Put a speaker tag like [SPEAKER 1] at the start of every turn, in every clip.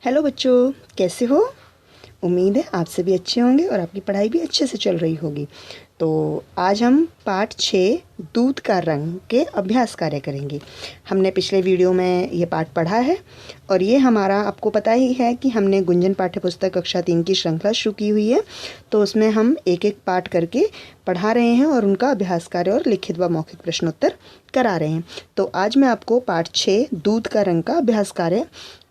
[SPEAKER 1] Hello बच्चों, कैसे हो? उम्मीद है आप सभी अच्छे होंगे और आपकी पढ़ाई भी अच्छे से चल रही होगी। तो आज हम पाठ 6 दूध का रंग के अभ्यास कार्य करेंगे। हमने पिछले वीडियो में ये पाठ पढ़ा है और ये हमारा आपको पता ही है कि हमने गुंजन पाठ्य पुस्तक कक्षा 3 की श्रृंखला शुरू की हुई है। तो उसमें हम एक एक पाठ करके पढ़ा रहे हैं और उनका अभ्यास कार्य और लिखित व मौखिक प्रश्नोत्तर करा रहे हैं। तो आज मैं आपको पाठ 6 दूध का रंग का अभ्यास कार्य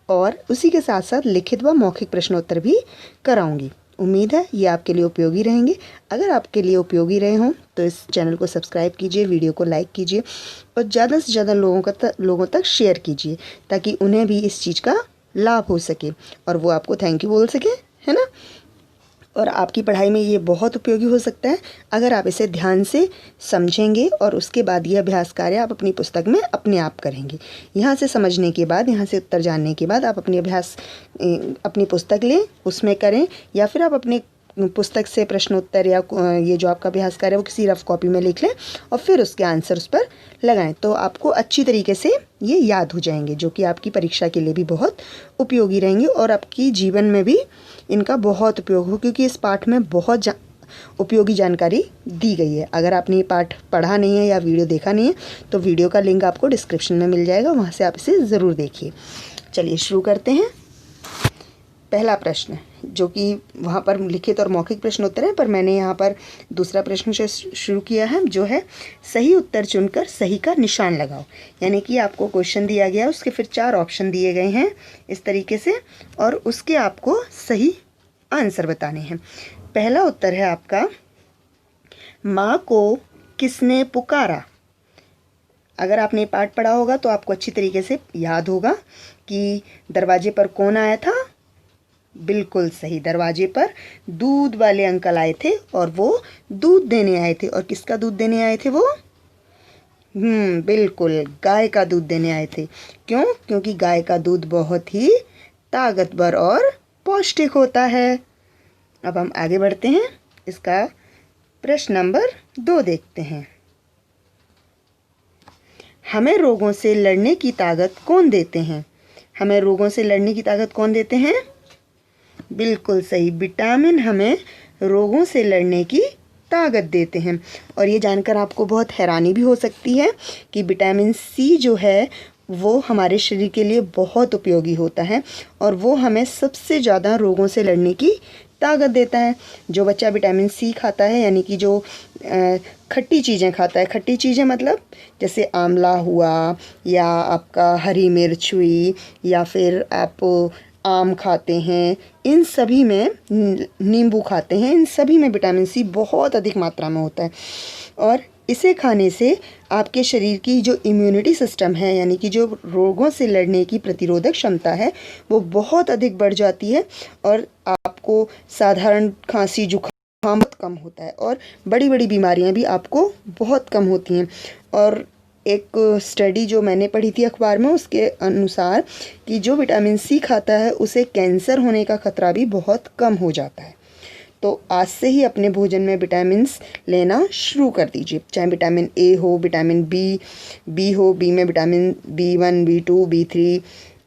[SPEAKER 1] और उसी के साथ साथ लिखित व मौखिक प्रश्नोत्तर भी कराऊंगी। उम्मीद है ये आपके लिए उपयोगी रहेंगे। अगर आपके लिए उपयोगी रहे हों तो इस चैनल को सब्सक्राइब कीजिए, वीडियो को लाइक कीजिए और ज़्यादा से ज़्यादा लोगों तक शेयर कीजिए ताकि उन्हें भी इस चीज़ का लाभ हो सके और वो आपको थैंक यू बोल सके, है ना। और आपकी पढ़ाई में ये बहुत उपयोगी हो सकता है अगर आप इसे ध्यान से समझेंगे और उसके बाद ये अभ्यास कार्य आप अपनी पुस्तक में अपने आप करेंगे। यहाँ से समझने के बाद, यहाँ से उत्तर जानने के बाद आप अपनी पुस्तक लें, उसमें करें, या फिर आप अपने पुस्तक से प्रश्नोत्तर या ये जो आपका अभ्यास कार्य है वो किसी रफ कॉपी में लिख लें और फिर उसके आंसर उस पर लगाएं। तो आपको अच्छी तरीके से ये याद हो जाएंगे, जो कि आपकी परीक्षा के लिए भी बहुत उपयोगी रहेंगे और आपकी जीवन में भी इनका बहुत उपयोग हो, क्योंकि इस पाठ में बहुत उपयोगी जानकारी दी गई है। अगर आपने ये पाठ पढ़ा नहीं है या वीडियो देखा नहीं है तो वीडियो का लिंक आपको डिस्क्रिप्शन में मिल जाएगा, वहाँ से आप इसे ज़रूर देखिए। चलिए शुरू करते हैं। पहला प्रश्न, जो कि वहाँ पर लिखित और मौखिक प्रश्नोत्तर है, पर मैंने यहाँ पर दूसरा प्रश्न से शुरू किया है, जो है सही उत्तर चुनकर सही का निशान लगाओ। यानी कि आपको क्वेश्चन दिया गया है, उसके फिर 4 ऑप्शन दिए गए हैं इस तरीके से और उसके आपको सही आंसर बताने हैं। पहला उत्तर है आपका, माँ को किसने पुकारा। अगर आपने पाठ पढ़ा होगा तो आपको अच्छी तरीके से याद होगा कि दरवाजे पर कौन आया था। बिल्कुल सही, दरवाजे पर दूध वाले अंकल आए थे और वो दूध देने आए थे। और किसका दूध देने आए थे वो? बिल्कुल गाय का दूध देने आए थे। क्यों? क्योंकि गाय का दूध बहुत ही ताकतवर और पौष्टिक होता है। अब हम आगे बढ़ते हैं, इसका प्रश्न नंबर 2 देखते हैं। हमें रोगों से लड़ने की ताकत कौन देते हैं? हमें रोगों से लड़ने की ताकत कौन देते हैं? बिल्कुल सही, विटामिन हमें रोगों से लड़ने की ताकत देते हैं। और ये जानकर आपको बहुत हैरानी भी हो सकती है कि विटामिन सी जो है वो हमारे शरीर के लिए बहुत उपयोगी होता है और वो हमें सबसे ज़्यादा रोगों से लड़ने की ताकत देता है। जो बच्चा विटामिन सी खाता है, यानी कि जो खट्टी चीज़ें खाता है, खट्टी चीज़ें मतलब जैसे आंवला हुआ या आपका हरी मिर्च हुई या फिर आप आम खाते हैं, इन सभी में, नींबू खाते हैं, इन सभी में विटामिन सी बहुत अधिक मात्रा में होता है। और इसे खाने से आपके शरीर की जो इम्यूनिटी सिस्टम है, यानी कि जो रोगों से लड़ने की प्रतिरोधक क्षमता है, वो बहुत अधिक बढ़ जाती है और आपको साधारण खांसी जुकाम बहुत कम होता है और बड़ी बड़ी बीमारियां भी आपको बहुत कम होती हैं। और एक स्टडी जो मैंने पढ़ी थी अखबार में, उसके अनुसार कि जो विटामिन सी खाता है उसे कैंसर होने का खतरा भी बहुत कम हो जाता है। तो आज से ही अपने भोजन में विटामिन्स लेना शुरू कर दीजिए, चाहे विटामिन ए हो, विटामिन बी हो, बी में vitamin B1, B2, B3,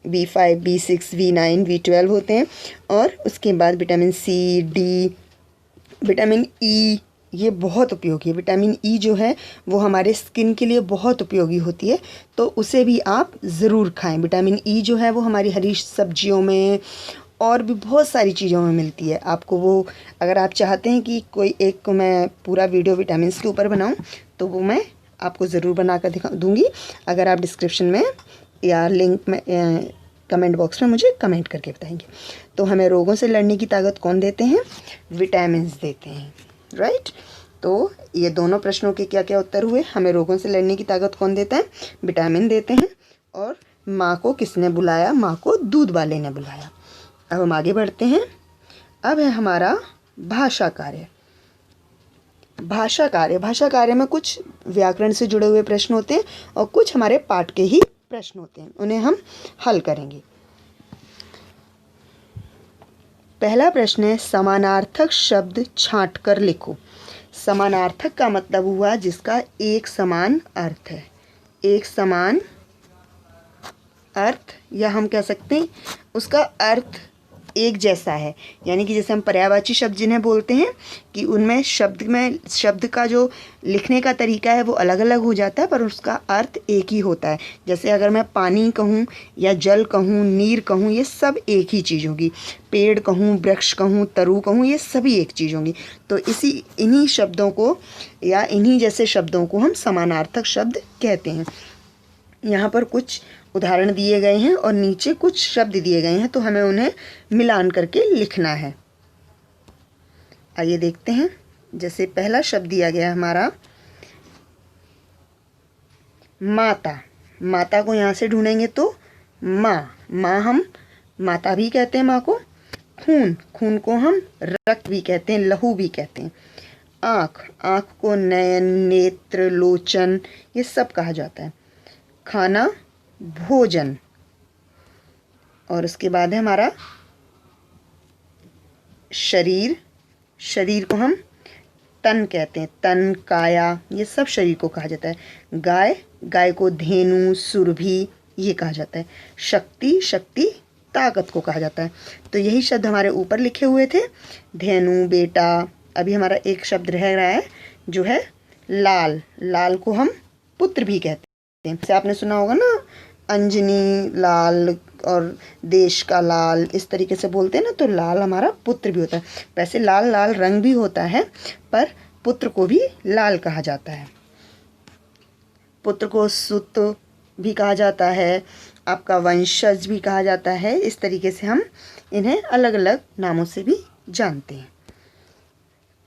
[SPEAKER 1] B5, B6, B9, B12 होते हैं। और उसके बाद vitamin C, D, vitamin E, ये बहुत उपयोगी है। विटामिन ई जो है वो हमारे स्किन के लिए बहुत उपयोगी होती है, तो उसे भी आप ज़रूर खाएं। विटामिन ई जो है वो हमारी हरी सब्जियों में और भी बहुत सारी चीज़ों में मिलती है। आपको वो, अगर आप चाहते हैं कि कोई एक मैं पूरा वीडियो विटामिन के ऊपर बनाऊं तो वो मैं आपको ज़रूर बना कर दिखा दूँगी। अगर आप डिस्क्रिप्शन में या लिंक में कमेंट बॉक्स में मुझे कमेंट करके बताएंगे। तो हमें रोगों से लड़ने की ताकत कौन देते हैं? विटामिन्स देते हैं, राइट। तो ये दोनों प्रश्नों के क्या क्या उत्तर हुए? हमें रोगों से लड़ने की ताकत कौन देता है? विटामिन देते हैं। और माँ को किसने बुलाया? माँ को दूध वाले ने बुलाया। अब हम आगे बढ़ते हैं। अब है हमारा भाषा कार्य। भाषा कार्य में कुछ व्याकरण से जुड़े हुए प्रश्न होते हैं और कुछ हमारे पाठ के ही प्रश्न होते हैं, उन्हें हम हल करेंगे। पहला प्रश्न है, समानार्थक शब्द छांट कर लिखो। समानार्थक का मतलब हुआ जिसका एक समान अर्थ है। एक समान अर्थ, या हम कह सकते हैं उसका अर्थ एक जैसा है। यानी कि जैसे हम पर्यायवाची शब्द जिन्हें बोलते हैं कि उनमें शब्द का जो लिखने का तरीका है वो अलग अलग हो जाता है, पर उसका अर्थ एक ही होता है। जैसे अगर मैं पानी कहूँ या जल कहूँ, नीर कहूँ, ये सब एक ही चीज़ होगी। पेड़ कहूँ, वृक्ष कहूँ, तरु कहूँ, ये सभी एक चीज़ होंगी। तो इन्हीं शब्दों को या इन्हीं जैसे शब्दों को हम समानार्थक शब्द कहते हैं। यहाँ पर कुछ उदाहरण दिए गए हैं और नीचे कुछ शब्द दिए गए हैं, तो हमें उन्हें मिलान करके लिखना है। आइए देखते हैं। जैसे पहला शब्द दिया गया हमारा माता। माता को यहाँ से ढूंढेंगे तो माँ हम माता भी कहते हैं माँ को। खून को हम रक्त भी कहते हैं, लहू भी कहते हैं। आँख को नयन, नेत्र, लोचन, ये सब कहा जाता है। खाना भोजन। और उसके बाद है हमारा शरीर को हम तन कहते हैं, तन, काया, ये सब शरीर को कहा जाता है। गाय को धेनु, सुरभि, ये कहा जाता है। शक्ति ताकत को कहा जाता है। तो यही शब्द हमारे ऊपर लिखे हुए थे, धेनु, बेटा। अभी हमारा एक शब्द रह रहा है जो है लाल को हम पुत्र भी कहते हैं। जैसे आपने सुना होगा ना, अंजनी लाल और देश का लाल, इस तरीके से बोलते हैं ना, तो लाल हमारा पुत्र भी होता है। वैसे लाल रंग भी होता है, पर पुत्र को भी लाल कहा जाता है। पुत्र को सुत भी कहा जाता है, आपका वंशज भी कहा जाता है। इस तरीके से हम इन्हें अलग अलग नामों से भी जानते हैं।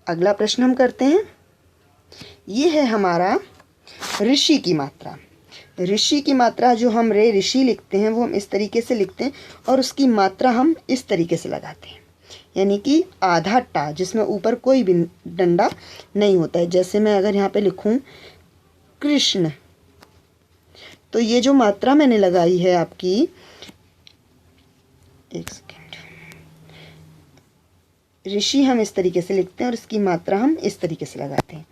[SPEAKER 1] अगला प्रश्न हम करते हैं। ये है हमारा ऋषि की मात्रा। ऋषि की मात्रा जो हम ऋषि लिखते हैं वो हम इस तरीके से लिखते हैं, और उसकी मात्रा हम इस तरीके से लगाते हैं। यानी कि आधा टा, जिसमें ऊपर कोई भी डंडा नहीं होता है। जैसे मैं अगर यहाँ पे लिखूँ कृष्ण, तो ये जो मात्रा मैंने लगाई है आपकी, एक सेकेंड, ऋषि हम इस तरीके से लिखते हैं और इसकी मात्रा हम इस तरीके से लगाते हैं।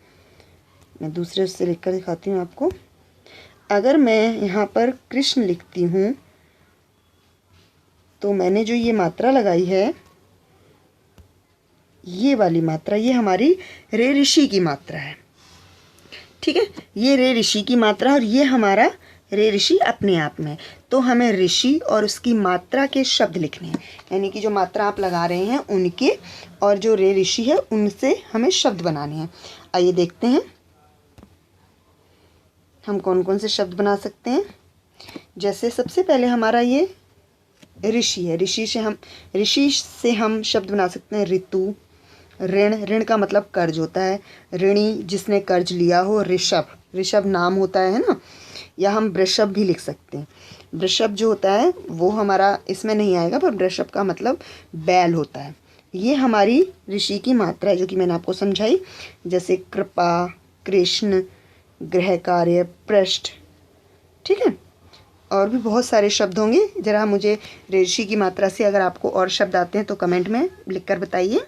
[SPEAKER 1] मैं दूसरे से लिखकर दिखाती हूँ आपको। अगर मैं यहाँ पर कृष्ण लिखती हूँ तो मैंने जो ये मात्रा लगाई है, ये वाली मात्रा, ये हमारी रे ऋषि की मात्रा है। ठीक है, ये रे ऋषि की मात्रा और ये हमारा रे ऋषि अपने आप में। तो हमें ऋषि और उसकी मात्रा के शब्द लिखने हैं। यानी कि जो मात्रा आप लगा रहे हैं उनके, और जो रे ऋषि है उनसे हमें शब्द बनाने हैं। आइए देखते हैं हम कौन कौन से शब्द बना सकते हैं। जैसे सबसे पहले हमारा ये ऋषि है। ऋषि से हम शब्द बना सकते हैं ऋतु, ऋण का मतलब कर्ज होता है, ऋणी जिसने कर्ज लिया हो। ऋषभ नाम होता है ना, या हम वृषभ भी लिख सकते हैं। वृषभ जो होता है वो हमारा इसमें नहीं आएगा, पर वृषभ का मतलब बैल होता है। ये हमारी ऋषि की मात्रा है जो कि मैंने आपको समझाई। जैसे कृपा, कृष्ण, गृह कार्य, पृष्ठ। ठीक है, और भी बहुत सारे शब्द होंगे। ज़रा मुझे ऋषि की मात्रा से अगर आपको और शब्द आते हैं तो कमेंट में लिखकर बताइए।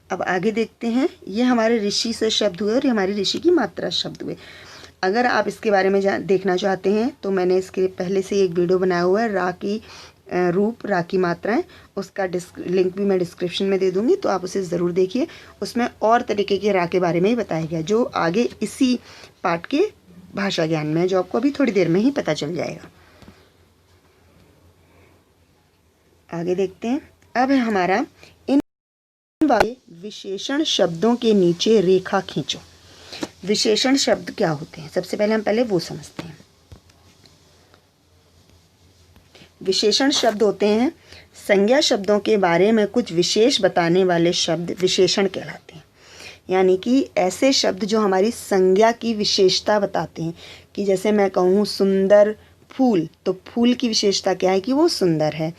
[SPEAKER 1] अब आगे देखते हैं। ये हमारे ऋषि से शब्द हुए और ये हमारी ऋषि की मात्रा शब्द हुए। अगर आप इसके बारे में देखना चाहते हैं तो मैंने इसके पहले से एक वीडियो बनाया हुआ है, रा की रूप, रा की मात्राएं। उसका लिंक भी मैं डिस्क्रिप्शन में दे दूँगी, तो आप उसे ज़रूर देखिए। उसमें और तरीके के रा के बारे में ही बताया गया, जो आगे इसी पाठ के भाषा ज्ञान में है, जो आपको अभी थोड़ी देर में ही पता चल जाएगा। आगे देखते हैं। अब है हमारा इन विशेषण शब्दों के नीचे रेखा खींचो। विशेषण शब्द क्या होते हैं, सबसे पहले हम वो समझते हैं। विशेषण शब्द होते हैं संज्ञा शब्दों के बारे में कुछ विशेष बताने वाले शब्द विशेषण कहलाते हैं। यानी कि ऐसे शब्द जो हमारी संज्ञा की विशेषता बताते हैं। कि जैसे मैं कहूँ सुंदर फूल, तो फूल की विशेषता क्या है कि वो सुंदर है।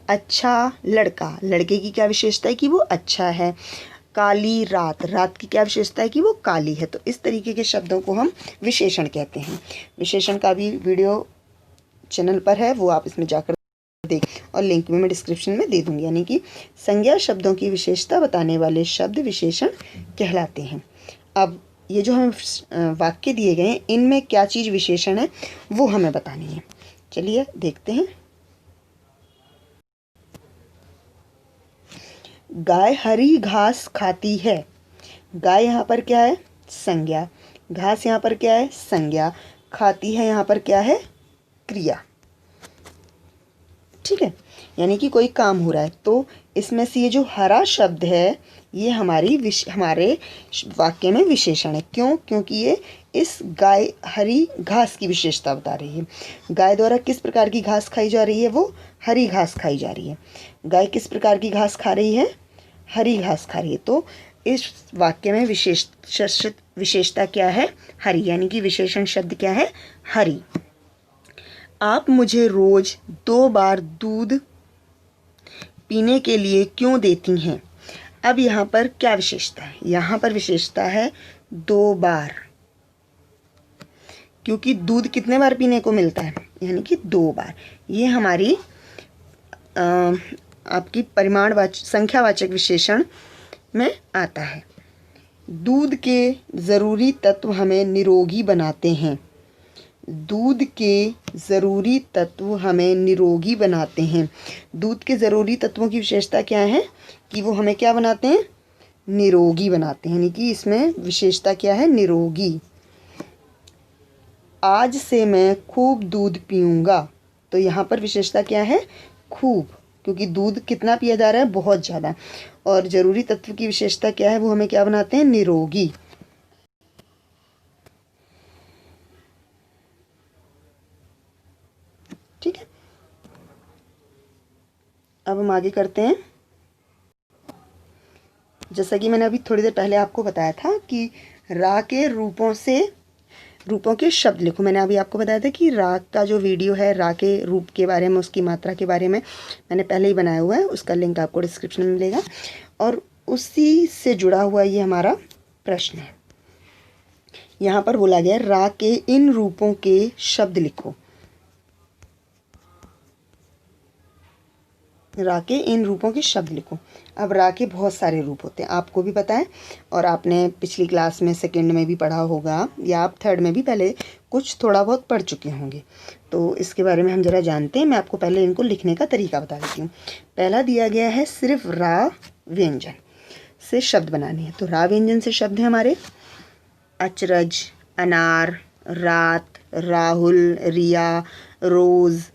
[SPEAKER 1] अच्छा लड़का, लड़के की क्या विशेषता है कि वो अच्छा है। काली रात, रात की क्या विशेषता है कि वो काली है। तो इस तरीके के शब्दों को हम विशेषण कहते हैं। विशेषण का भी वीडियो चैनल पर है, वो आप इसमें जाकर देख, और लिंक भी मैं डिस्क्रिप्शन में दे दूंगी। यानी कि संज्ञा शब्दों की विशेषता बताने वाले शब्द विशेषण कहलाते हैं। अब ये जो हमें वाक्य दिए गए हैं, इनमें क्या चीज़ विशेषण है वो हमें बतानी है। चलिए देखते हैं। गाय हरी घास खाती है। गाय यहाँ पर क्या है? संज्ञा। घास यहाँ पर क्या है? संज्ञा। खाती है यहाँ पर क्या है? क्रिया। ठीक है, यानी कि कोई काम हो रहा है। तो इसमें से ये जो हरा शब्द है ये हमारे वाक्य में विशेषण है। क्यों? क्योंकि ये इस गाय हरी घास की विशेषता बता रही है। गाय द्वारा किस प्रकार की घास खाई जा रही है? वो हरी घास खाई जा रही है। गाय किस प्रकार की घास खा रही है? हरी घास खा रही है। तो इस वाक्य में विशेषता क्या है? हरी, यानी कि विशेषण शब्द क्या है? हरी। आप मुझे रोज 2 बार दूध पीने के लिए क्यों देती हैं? अब यहाँ पर क्या विशेषता है? यहाँ पर विशेषता है 2 बार, क्योंकि दूध कितने बार पीने को मिलता है? यानी कि 2 बार। ये हमारी आपकी संख्यावाचक विशेषण में आता है। दूध के ज़रूरी तत्व हमें निरोगी बनाते हैं। दूध के ज़रूरी तत्व हमें निरोगी बनाते हैं। दूध के ज़रूरी तत्वों की विशेषता क्या है? कि वो हमें क्या बनाते हैं? निरोगी बनाते हैं। यानी कि इसमें विशेषता क्या है? निरोगी। आज से मैं खूब दूध पीऊँगा। तो यहाँ पर विशेषता क्या है? खूब, क्योंकि दूध कितना पिया जा रहा है? बहुत ज़्यादा। और ज़रूरी तत्व की विशेषता क्या है? वो हमें क्या बनाते हैं? निरोगी। ठीक है, अब हम आगे करते हैं। जैसा कि मैंने अभी थोड़ी देर पहले आपको बताया था कि रा के रूपों के शब्द लिखो। मैंने अभी आपको बताया था कि रा का जो वीडियो है, रा के रूप के बारे में, उसकी मात्रा के बारे में मैंने पहले ही बनाया हुआ है। उसका लिंक आपको डिस्क्रिप्शन में मिलेगा। और उसी से जुड़ा हुआ ये हमारा प्रश्न है। यहाँ पर बोला गया रा के इन रूपों के शब्द लिखो। रा के इन रूपों के शब्द लिखो। अब रा के बहुत सारे रूप होते हैं, आपको भी पता है, और आपने पिछली क्लास में सेकंड में भी पढ़ा होगा, या आप थर्ड में भी पहले कुछ थोड़ा बहुत पढ़ चुके होंगे। तो इसके बारे में हम ज़रा जानते हैं। मैं आपको पहले इनको लिखने का तरीका बता देती हूँ। पहला दिया गया है सिर्फ रा व्यंजन से शब्द बनाने हैं। तो रा व्यंजन से शब्द हैं हमारे अचरज, अनार, रात, राहुल, रिया, रोज़।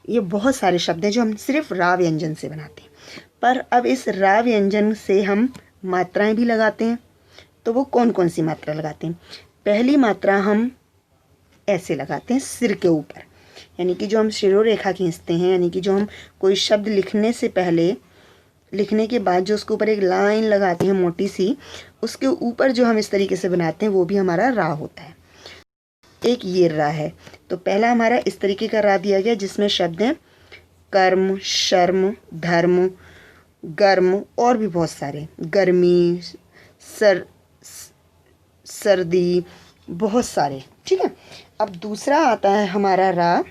[SPEAKER 1] ये बहुत सारे शब्द हैं जो हम सिर्फ रा व्यंजन से बनाते हैं। पर अब इस रा व्यंजन से हम मात्राएं भी लगाते हैं। तो वो कौन कौन सी मात्रा लगाते हैं? पहली मात्रा हम ऐसे लगाते हैं सिर के ऊपर, यानी कि जो हम शिरोरेखा खींचते हैं, यानी कि जो हम कोई शब्द लिखने से पहले, लिखने के बाद जो उसके ऊपर एक लाइन लगाते हैं मोटी सी, उसके ऊपर जो हम इस तरीके से बनाते हैं वो भी हमारा रा होता है। एक ये रा है। तो पहला हमारा इस तरीके का रा दिया गया जिसमें शब्द हैं कर्म, शर्म, धर्म, गर्म, और भी बहुत सारे, गर्मी, सर्दी, बहुत सारे। ठीक है, अब दूसरा आता है हमारा रा,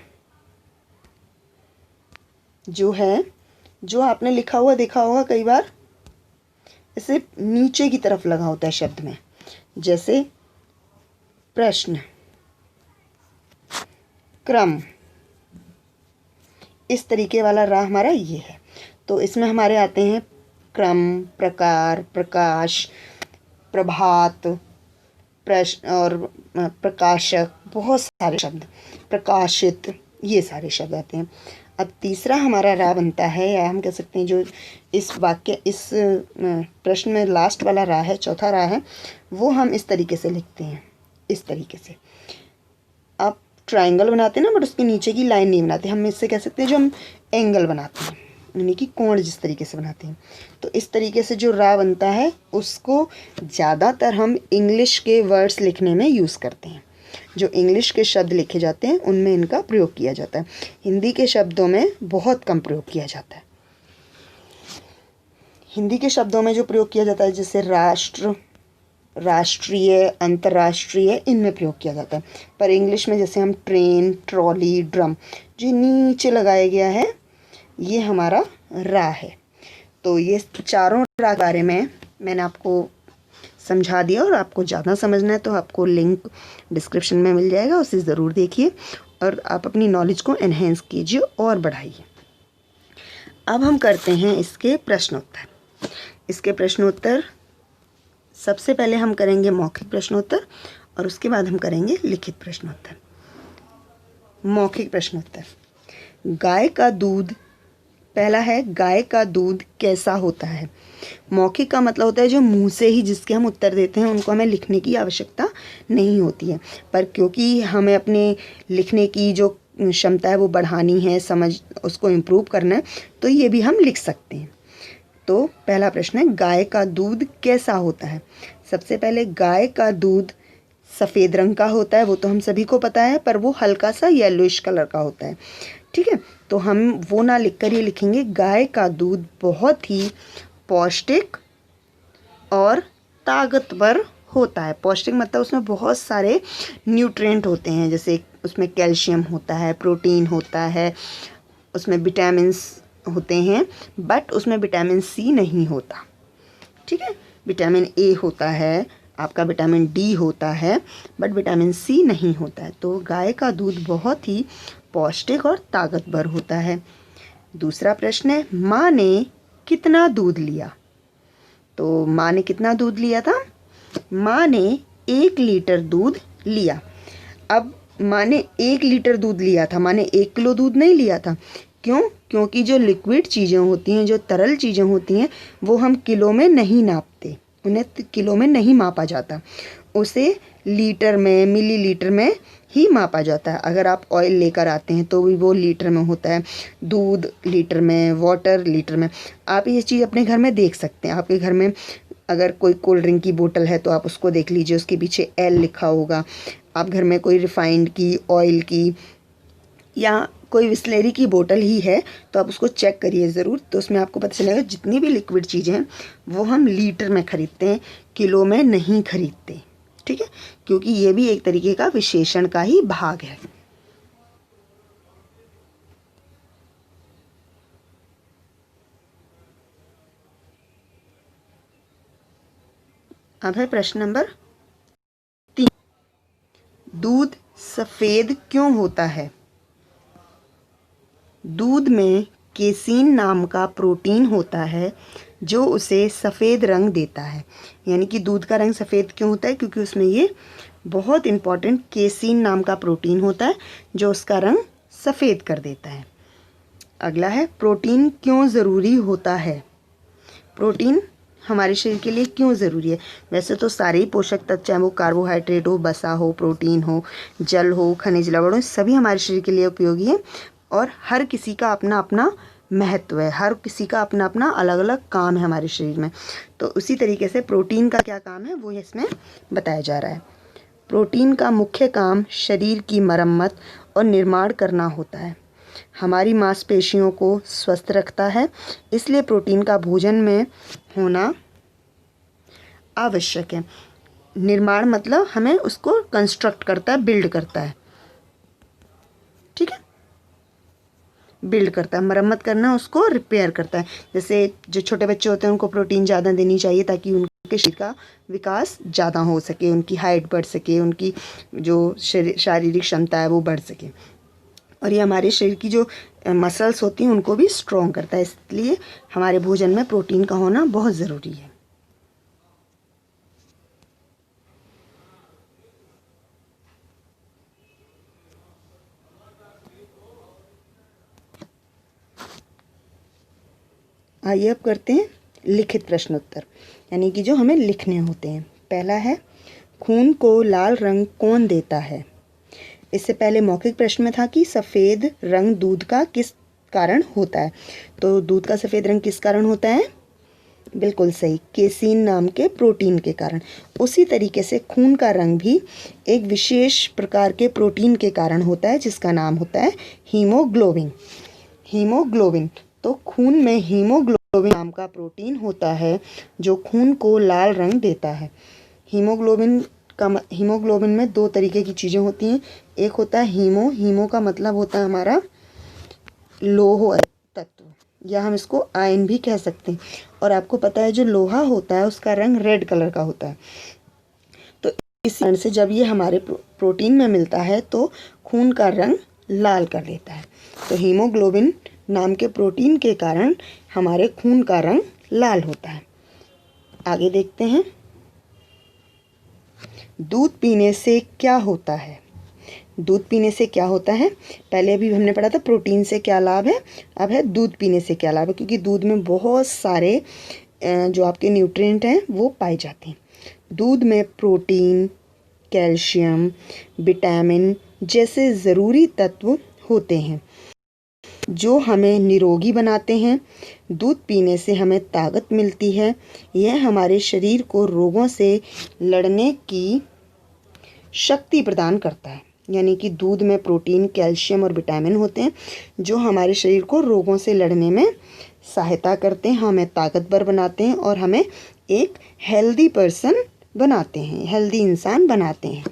[SPEAKER 1] जो है, जो आपने लिखा हुआ देखा होगा कई बार, इसे नीचे की तरफ लगा होता है शब्द में, जैसे प्रश्न, क्रम, इस तरीके वाला रा हमारा ये है। तो इसमें हमारे आते हैं क्रम, प्रकार, प्रकाश, प्रभात, प्रश्न और प्रकाशक, बहुत सारे शब्द, प्रकाशित, ये सारे शब्द आते हैं। अब तीसरा हमारा रा बनता है, या हम कह सकते हैं जो इस प्रश्न में लास्ट वाला रा है, चौथा रा है, वो हम इस तरीके से लिखते हैं, इस तरीके से। आप ट्रायंगल बनाते हैं ना, बट उसके नीचे की लाइन नहीं बनाते, हम इससे कह सकते हैं जो हम एंगल बनाते हैं, यानी कि कोण जिस तरीके से बनाते हैं। तो इस तरीके से जो रा बनता है उसको ज़्यादातर हम इंग्लिश के वर्ड्स लिखने में यूज़ करते हैं। जो इंग्लिश के शब्द लिखे जाते हैं उनमें इनका प्रयोग किया जाता है। हिंदी के शब्दों में बहुत कम प्रयोग किया जाता है। हिंदी के शब्दों में जो प्रयोग किया जाता है, जैसे राष्ट्र, राष्ट्रीय, अंतर्राष्ट्रीय, इनमें प्रयोग किया जाता है। पर इंग्लिश में जैसे हम ट्रेन, ट्रॉली, ड्रम, जो नीचे लगाया गया है, ये हमारा रा है। तो ये चारों रा के बारे में मैंने आपको समझा दिया, और आपको ज़्यादा समझना है तो आपको लिंक डिस्क्रिप्शन में मिल जाएगा, उसे ज़रूर देखिए और आप अपनी नॉलेज को एनहेंस कीजिए और बढ़ाइए। अब हम करते हैं इसके प्रश्नोत्तर। इसके प्रश्नोत्तर सबसे पहले हम करेंगे मौखिक प्रश्नोत्तर और उसके बाद हम करेंगे लिखित प्रश्नोत्तर। मौखिक प्रश्नोत्तर। गाय का दूध, पहला है गाय का दूध कैसा होता है। मौखिक का मतलब होता है जो मुंह से ही जिसके हम उत्तर देते हैं उनको हमें लिखने की आवश्यकता नहीं होती है, पर क्योंकि हमें अपने लिखने की जो क्षमता है वो बढ़ानी है, समझ उसको इम्प्रूव करना है, तो ये भी हम लिख सकते हैं। तो पहला प्रश्न है गाय का दूध कैसा होता है। सबसे पहले गाय का दूध सफ़ेद रंग का होता है, वो तो हम सभी को पता है, पर वो हल्का सा येलोइश कलर का होता है। ठीक है, तो हम वो ना लिखकर ये लिखेंगे गाय का दूध बहुत ही पौष्टिक और ताकतवर होता है। पौष्टिक मतलब उसमें बहुत सारे न्यूट्रिएंट होते हैं, जैसे उसमें कैल्शियम होता है, प्रोटीन होता है, उसमें विटामिन्स होते हैं, बट उसमें विटामिन सी नहीं होता। ठीक है, विटामिन ए होता है, आपका विटामिन डी होता है, बट विटामिन सी नहीं होता है। तो गाय का दूध बहुत ही पौष्टिक और ताकतवर होता है। दूसरा प्रश्न है माँ ने कितना दूध लिया। तो माँ ने कितना दूध लिया था। माँ ने 1 लीटर दूध लिया। अब माँ ने 1 लीटर दूध लिया था, माँ ने 1 किलो दूध नहीं लिया था। क्यों? क्योंकि जो लिक्विड चीज़ें होती हैं, जो तरल चीज़ें होती हैं, वो हम किलो में नहीं नापते, उन्हें किलो में नहीं मापा जाता, उसे लीटर में, मिलीलीटर में ही मापा जाता है। अगर आप ऑयल लेकर आते हैं तो भी वो लीटर में होता है, दूध लीटर में, वाटर लीटर में। आप ये चीज़ अपने घर में देख सकते हैं। आपके घर में अगर कोई कोल्ड ड्रिंक की बोतल है तो आप उसको देख लीजिए, उसके पीछे एल लिखा होगा। आप घर में कोई रिफाइंड की, ऑयल की या कोई बिसलेरी की बोतल ही है तो आप उसको चेक करिए ज़रूर, तो उसमें आपको पता चलेगा जितनी भी लिक्विड चीज़ें हैं वो हम लीटर में ख़रीदते हैं, किलो में नहीं खरीदते। ठीक है, क्योंकि ये भी एक तरीके का विशेषण का ही भाग है। अब है प्रश्न नंबर 3। दूध सफ़ेद क्यों होता है। दूध में केसीन नाम का प्रोटीन होता है जो उसे सफ़ेद रंग देता है। यानी कि दूध का रंग सफ़ेद क्यों होता है, क्योंकि उसमें ये बहुत इम्पॉर्टेंट केसीन नाम का प्रोटीन होता है जो उसका रंग सफ़ेद कर देता है। अगला है प्रोटीन क्यों ज़रूरी होता है। प्रोटीन हमारे शरीर के लिए क्यों ज़रूरी है। वैसे तो सारे ही पोषक तत्व, चाहे वो कार्बोहाइड्रेट हो, वसा हो, प्रोटीन हो, जल हो, खनिज लवण हो, सभी हमारे शरीर के लिए उपयोगी है और हर किसी का अपना अपना महत्व है, हर किसी का अपना अपना अलग अलग काम है हमारे शरीर में। तो उसी तरीके से प्रोटीन का क्या काम है वो इसमें बताया जा रहा है। प्रोटीन का मुख्य काम शरीर की मरम्मत और निर्माण करना होता है, हमारी मांसपेशियों को स्वस्थ रखता है, इसलिए प्रोटीन का भोजन में होना आवश्यक है। निर्माण मतलब हमें उसको कंस्ट्रक्ट करता है, बिल्ड करता है। ठीक है, बिल्ड करता है, मरम्मत करना, उसको रिपेयर करता है। जैसे जो छोटे बच्चे होते हैं उनको प्रोटीन ज़्यादा देनी चाहिए ताकि उनके शरीर का विकास ज़्यादा हो सके, उनकी हाइट बढ़ सके, उनकी जो शारीरिक क्षमता है वो बढ़ सके। और ये हमारे शरीर की जो मसल्स होती हैं उनको भी स्ट्रॉन्ग करता है, इसलिए हमारे भोजन में प्रोटीन का होना बहुत ज़रूरी है। आइए अब करते हैं लिखित प्रश्नोत्तर, यानी कि जो हमें लिखने होते हैं। पहला है खून को लाल रंग कौन देता है। इससे पहले मौखिक प्रश्न में था कि सफ़ेद रंग दूध का किस कारण होता है। तो दूध का सफ़ेद रंग किस कारण होता है, बिल्कुल सही, केसीन नाम के प्रोटीन के कारण। उसी तरीके से खून का रंग भी एक विशेष प्रकार के प्रोटीन के कारण होता है जिसका नाम होता है हीमोग्लोबिन। हीमोग्लोबिन, तो खून में हीमोग्लोबिन नाम का प्रोटीन होता है जो खून को लाल रंग देता है। हीमोग्लोबिन में 2 तरीके की चीज़ें होती हैं। एक होता है हीमो का मतलब होता है हमारा लोह तत्व, या हम इसको आयन भी कह सकते हैं। और आपको पता है जो लोहा होता है उसका रंग रेड कलर का होता है। तो इस कारण से जब ये हमारे प्रोटीन में मिलता है तो खून का रंग लाल कर देता है। तो हीमोग्लोबिन नाम के प्रोटीन के कारण हमारे खून का रंग लाल होता है। आगे देखते हैं, दूध पीने से क्या होता है। दूध पीने से क्या होता है, पहले अभी हमने पढ़ा था प्रोटीन से क्या लाभ है, अब है दूध पीने से क्या लाभ है, क्योंकि दूध में बहुत सारे जो आपके न्यूट्रिएंट हैं वो पाए जाते हैं। दूध में प्रोटीन, कैल्शियम, विटामिन जैसे ज़रूरी तत्व होते हैं जो हमें निरोगी बनाते हैं। दूध पीने से हमें ताकत मिलती है। यह हमारे शरीर को रोगों से लड़ने की शक्ति प्रदान करता है। यानी कि दूध में प्रोटीन, कैल्शियम और विटामिन होते हैं जो हमारे शरीर को रोगों से लड़ने में सहायता करते हैं, हमें ताकतवर बनाते हैं और हमें एक हेल्दी पर्सन बनाते हैं, हेल्दी इंसान बनाते हैं।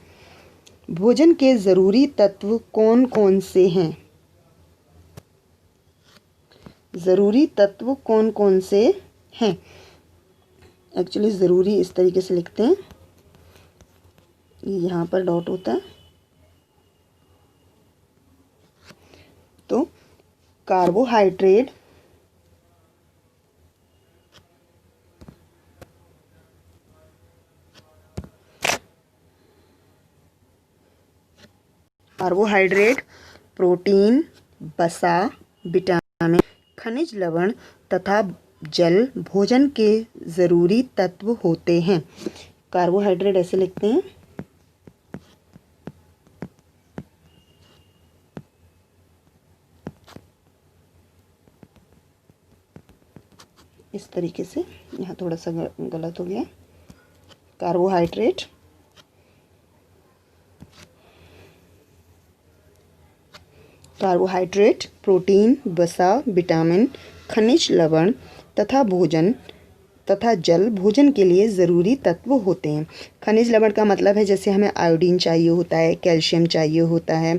[SPEAKER 1] भोजन के ज़रूरी तत्व कौन कौन से हैं? ज़रूरी तत्व कौन कौन से हैं? एक्चुअली ज़रूरी इस तरीके से लिखते हैं, यहाँ पर डॉट होता है। तो कार्बोहाइड्रेट, प्रोटीन, वसा, विटामिन, खनिज लवण तथा जल भोजन के ज़रूरी तत्व होते हैं। कार्बोहाइड्रेट ऐसे लिखते हैं, इस तरीके से, यहाँ थोड़ा सा गलत हो गया। कार्बोहाइड्रेट, प्रोटीन, वसा, विटामिन, खनिज लवण तथा जल भोजन के लिए ज़रूरी तत्व होते हैं। खनिज लवण का मतलब है जैसे हमें आयोडीन चाहिए होता है, कैल्शियम चाहिए होता है,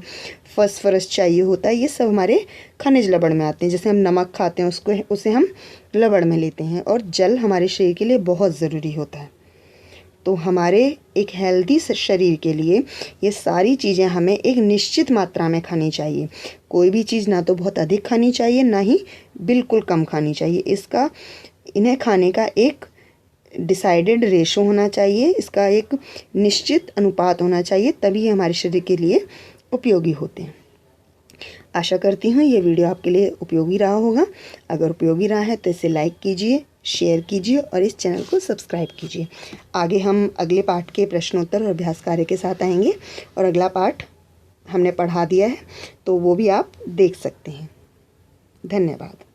[SPEAKER 1] फास्फोरस चाहिए होता है, ये सब हमारे खनिज लवण में आते हैं। जैसे हम नमक खाते हैं उसे हम लवण में लेते हैं। और जल हमारे शरीर के लिए बहुत ज़रूरी होता है। तो हमारे एक हेल्दी शरीर के लिए ये सारी चीज़ें हमें एक निश्चित मात्रा में खानी चाहिए। कोई भी चीज़ ना तो बहुत अधिक खानी चाहिए, ना ही बिल्कुल कम खानी चाहिए। इन्हें खाने का एक डिसाइडेड रेशो होना चाहिए, इसका एक निश्चित अनुपात होना चाहिए, तभी हमारे शरीर के लिए उपयोगी होते हैं। आशा करती हूँ ये वीडियो आपके लिए उपयोगी रहा होगा। अगर उपयोगी रहा है तो इसे लाइक कीजिए, शेयर कीजिए और इस चैनल को सब्सक्राइब कीजिए। आगे हम अगले पाठ के प्रश्नोत्तर और अभ्यास कार्य के साथ आएंगे और अगला पाठ हमने पढ़ा दिया है तो वो भी आप देख सकते हैं। धन्यवाद।